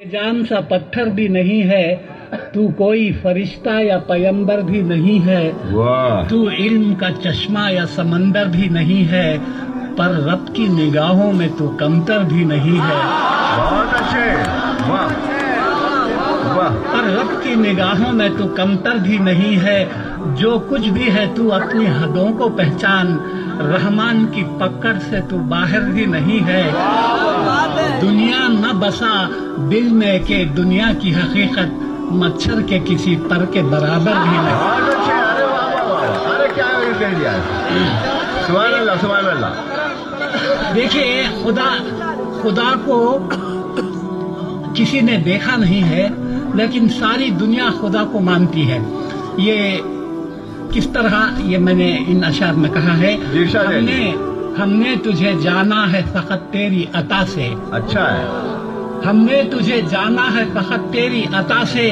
جان سا پتھر بھی نہیں ہے، تو کوئی فرشتہ یا پیمبر بھی نہیں ہے، تو علم کا چشمہ یا سمندر بھی نہیں ہے، پر رب کی نگاہوں میں تو کمتر بھی نہیں ہے۔ بہت اچھے، واہ واہ۔ پر رب کی نگاہوں میں تو کمتر بھی نہیں ہے، جو کچھ بھی ہے تو اپنی حدوں کو پہچان، رحمان کی پکڑ سے تو باہر بھی نہیں ہے۔ دنیا نہ بسا دل میں کہ دنیا کی حقیقت مچھر کے کسی پر کے برابر بھی نہیں۔ بہت اچھے، ارے واہ واہ واہ، ارے کیا کہہ دیا، سبحان اللہ سبحان اللہ۔ دیکھیے، خدا کو کسی نے دیکھا نہیں ہے، لیکن ساری دنیا خدا کو مانتی ہے۔ یہ کس طرح، یہ میں نے ان اشعار میں کہا ہے، ہم نے تجھے جانا ہے فقط تیری عطا سے۔ اچھا ہے۔ ہم نے تجھے جانا ہے فقط تیری عطا سے،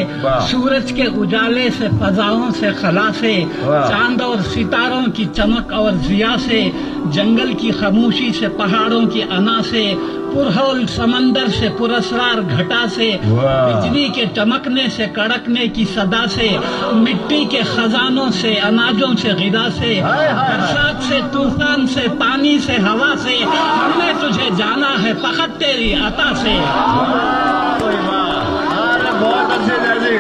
سورج کے اجالے سے، فضاؤں سے، خلا سے، چاند اور ستاروں کی چمک اور ضیاء سے، جنگل کی خاموشی سے، پہاڑوں کی انا سے، پرہول سمندر سے، پراسرار گھٹا سے، بجلی کے چمکنے سے، کڑکنے کی صدا سے، مٹی کے خزانوں سے، اناجوں سے، غذا سے، برسات سے، طوفان سے، پانی سے، ہوا سے، ہم نے تجھے جانا ہے فقط تیری عطا سے۔ بہت اچھے جی،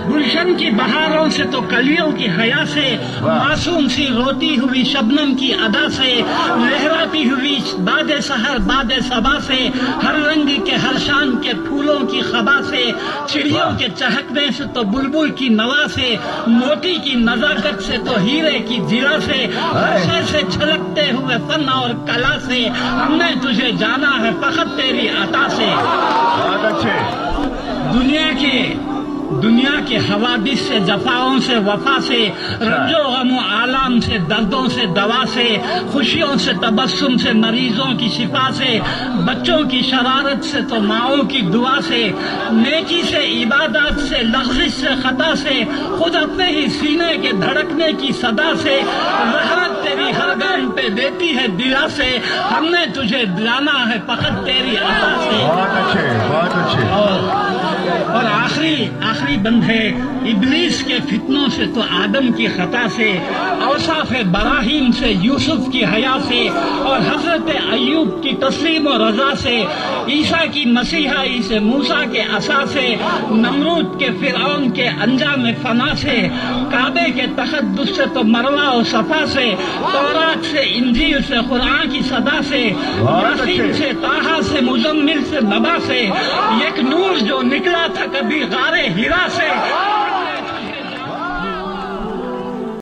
گلشن کی بہاروں سے تو کلیوں کی حیا سے، معصوم سی روتی ہوئی شبنم کی ادا سے، لہراتی ہوئی باد سحر باد صبا سے، ہر رنگ کے ہر شان کے پھولوں کی خبا سے، چڑیوں کے چہکنے سے تو بلبل کی نوا سے، موتی کی نزاکت سے تو ہیرے کی جرا سے، ہر شے سے چھلکتے ہوئے فن اور کلا سے، ہم نے تجھے جانا ہے فقط تیری عطا سے۔ بہت اچھے۔ دنیا کے حوادث سے، جفاؤں سے، وفا سے، رنج و غم و آلام سے، دردوں سے، دوا سے، خوشیوں سے، تبسم سے، مریضوں کی شفا سے، بچوں کی شرارت سے تو ماؤں کی دعا سے، نیکی سے، عبادات سے، لغزش سے، خطا سے، خود اپنے ہی سینے کے دھڑکنے کی صدا سے، رحمت تیری ہر گام پہ دیتی ہے دلا سے، ہم نے تجھے جانا ہے فقط تیری عطا سے۔ بہت اچھے، بہت اچھے۔ اور آخری بند ہے، ابلیس کے فتنوں سے تو آدم کی خطا سے، اوصاف براہیم سے، یوسف کی حیا سے، اور حضرت ایوب کی تسلیم و رضا سے، عیسیٰ کی مسیحائی سے، موسیٰ کے عصا سے، نمرود کے فرعون کے انجام فنا سے، کعبے کے تقدس سے تو مروہ و صفا سے، تورات سے، انجیل سے، قرآن کی صدا سے، یاسین سے، طٰہٰ سے، مزمل سے، نبا سے، ایک نور جو نکلا تھا کبھی غار ہرا سے،